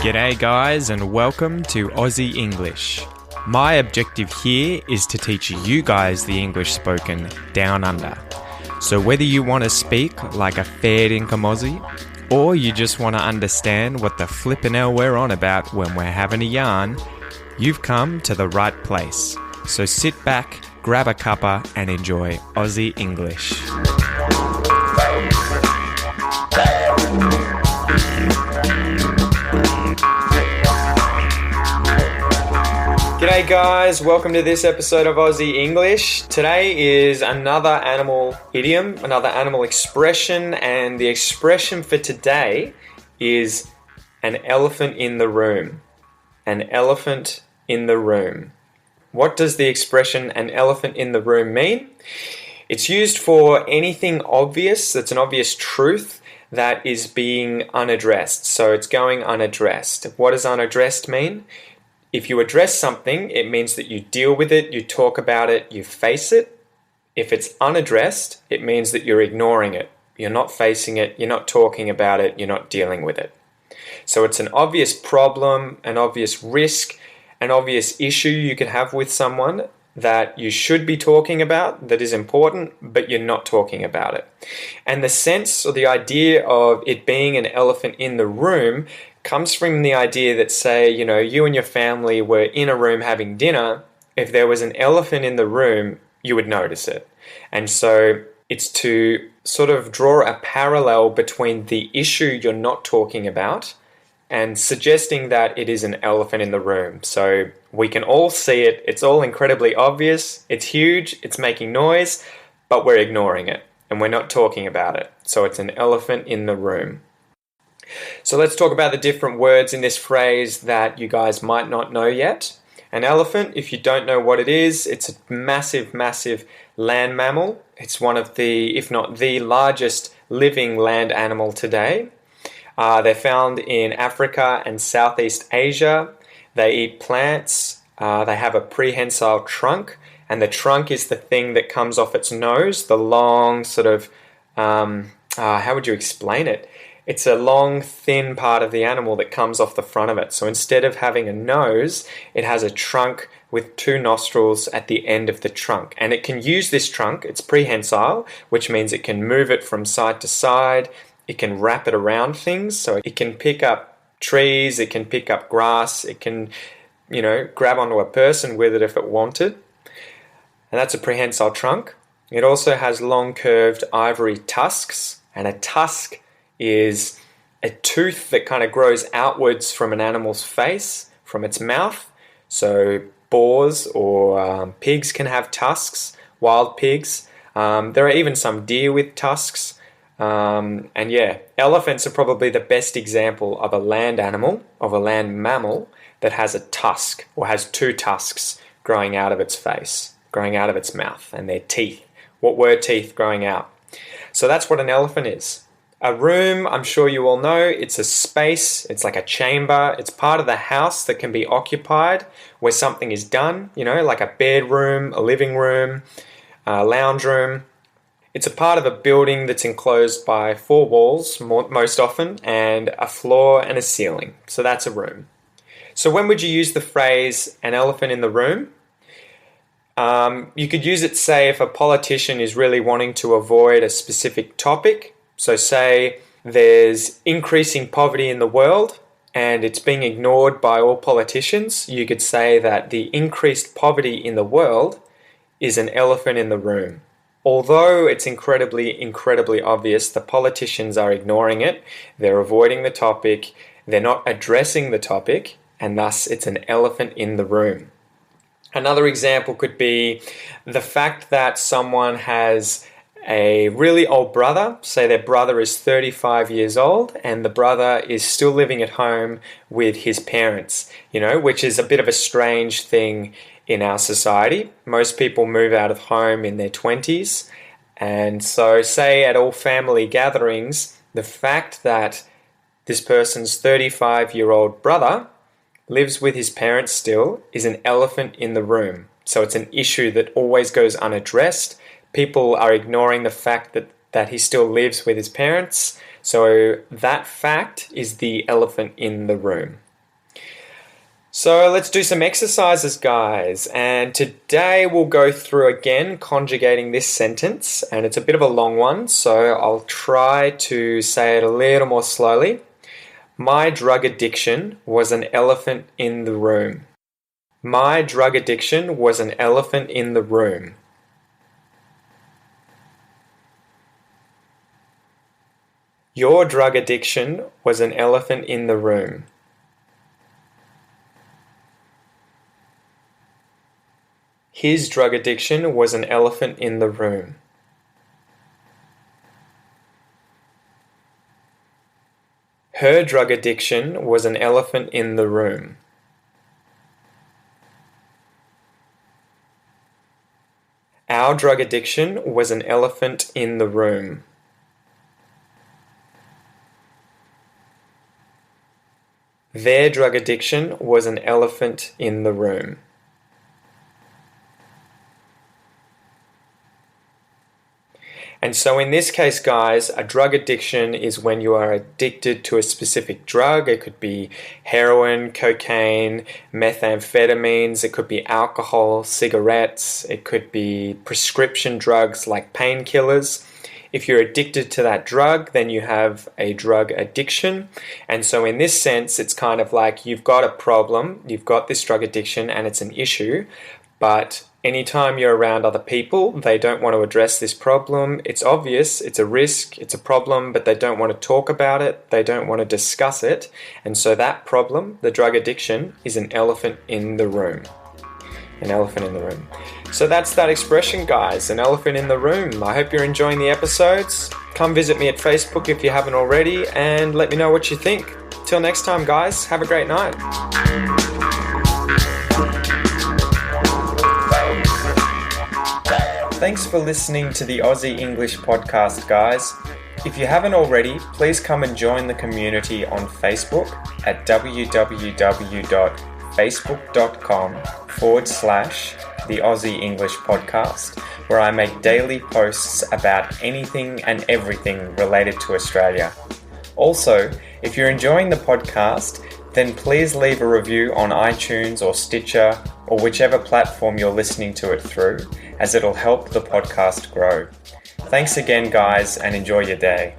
G'day guys and welcome to Aussie English. My objective here is to teach you guys the English spoken down under. So whether you want to speak like a fair dinkum Aussie, or you just want to understand what the flippin' hell we're on about when we're having a yarn, you've come to the right place. So sit back, grab a cuppa and enjoy Aussie English. G'day guys, welcome to this episode of Aussie English. Today is another animal idiom, another animal expression, and the expression for today is an elephant in the room. An elephant in the room. What does the expression an elephant in the room mean? It's used for anything obvious, that's an obvious truth that is being unaddressed. So it's going unaddressed. What does unaddressed mean? If you address something, it means that you deal with it, you talk about it, you face it. If it's unaddressed, it means that you're ignoring it. You're not facing it, you're not talking about it, you're not dealing with it. So it's an obvious problem, an obvious risk, an obvious issue you could have with someone that you should be talking about, that is important, but you're not talking about it. And the sense or the idea of it being an elephant in the room comes from the idea that, say, you and your family were in a room having dinner. If there was an elephant in the room, you would notice it. And so it's to sort of draw a parallel between the issue you're not talking about and suggesting that it is an elephant in the room. So we can all see it. It's all incredibly obvious. It's huge. It's making noise, but we're ignoring it and we're not talking about it. So it's an elephant in the room. So let's talk about the different words in this phrase that you guys might not know yet. An elephant, if you don't know what it is, it's a massive, massive land mammal. It's one of the, if not the largest living land animal today. They're found in Africa and Southeast Asia. They eat plants. They have a prehensile trunk, and the trunk is the thing that comes off its nose, the long sort of, how would you explain it? It's a long, thin part of the animal that comes off the front of it. So instead of having a nose, it has a trunk with two nostrils at the end of the trunk. And it can use this trunk, it's prehensile, which means it can move it from side to side. It can wrap it around things. So it can pick up trees, it can pick up grass, it can, grab onto a person with it if it wanted. And that's a prehensile trunk. It also has long, curved ivory tusks, and a tusk is a tooth that kind of grows outwards from an animal's face, from its mouth. So boars or pigs can have tusks, wild pigs. There are even some deer with tusks. Elephants are probably the best example of a land animal, of a land mammal that has a tusk or has two tusks growing out of its face, growing out of its mouth, and their teeth. What were teeth growing out? So that's what an elephant is. A room, I'm sure you all know, it's a space, it's like a chamber, it's part of the house that can be occupied where something is done, like a bedroom, a living room, a lounge room. It's a part of a building that's enclosed by four walls, most often, and a floor and a ceiling. So that's a room. So when would you use the phrase, an elephant in the room? You could use it, say, if a politician is really wanting to avoid a specific topic. So say there's increasing poverty in the world and it's being ignored by all politicians. You could say that the increased poverty in the world is an elephant in the room. Although it's incredibly, incredibly obvious, the politicians are ignoring it, they're avoiding the topic, they're not addressing the topic, and thus it's an elephant in the room. Another example could be the fact that someone has a really old brother, say their brother is 35 years old and the brother is still living at home with his parents, which is a bit of a strange thing in our society. Most people move out of home in their 20s. And so say at all family gatherings, the fact that this person's 35-year-old brother lives with his parents still is an elephant in the room. So it's an issue that always goes unaddressed. People are ignoring the fact that that he still lives with his parents. So that fact is the elephant in the room. So let's do some exercises, guys. And today we'll go through again conjugating this sentence. And it's a bit of a long one, so I'll try to say it a little more slowly. My drug addiction was an elephant in the room. My drug addiction was an elephant in the room. Your drug addiction was an elephant in the room. His drug addiction was an elephant in the room. Her drug addiction was an elephant in the room. Our drug addiction was an elephant in the room. Their drug addiction was an elephant in the room. And so in this case, guys, a drug addiction is when you are addicted to a specific drug. It could be heroin, cocaine, methamphetamines. It could be alcohol, cigarettes. It could be prescription drugs like painkillers. If you're addicted to that drug, then you have a drug addiction. And so in this sense, it's kind of like you've got a problem, you've got this drug addiction and it's an issue, but anytime you're around other people, they don't want to address this problem. It's obvious, it's a risk, it's a problem, but they don't want to talk about it, they don't want to discuss it. And so that problem, the drug addiction, is an elephant in the room. An elephant in the room. So that's that expression, guys, an elephant in the room. I hope you're enjoying the episodes. Come visit me at Facebook if you haven't already, and let me know what you think. Till next time, guys, have a great night. Thanks for listening to the Aussie English podcast, guys. If you haven't already, please come and join the community on Facebook at www.facebook.com/the Aussie English podcast, where I make daily posts about anything and everything related to Australia. Also, if you're enjoying the podcast, then please leave a review on iTunes or Stitcher or whichever platform you're listening to it through, as it'll help the podcast grow. Thanks again, guys, and enjoy your day.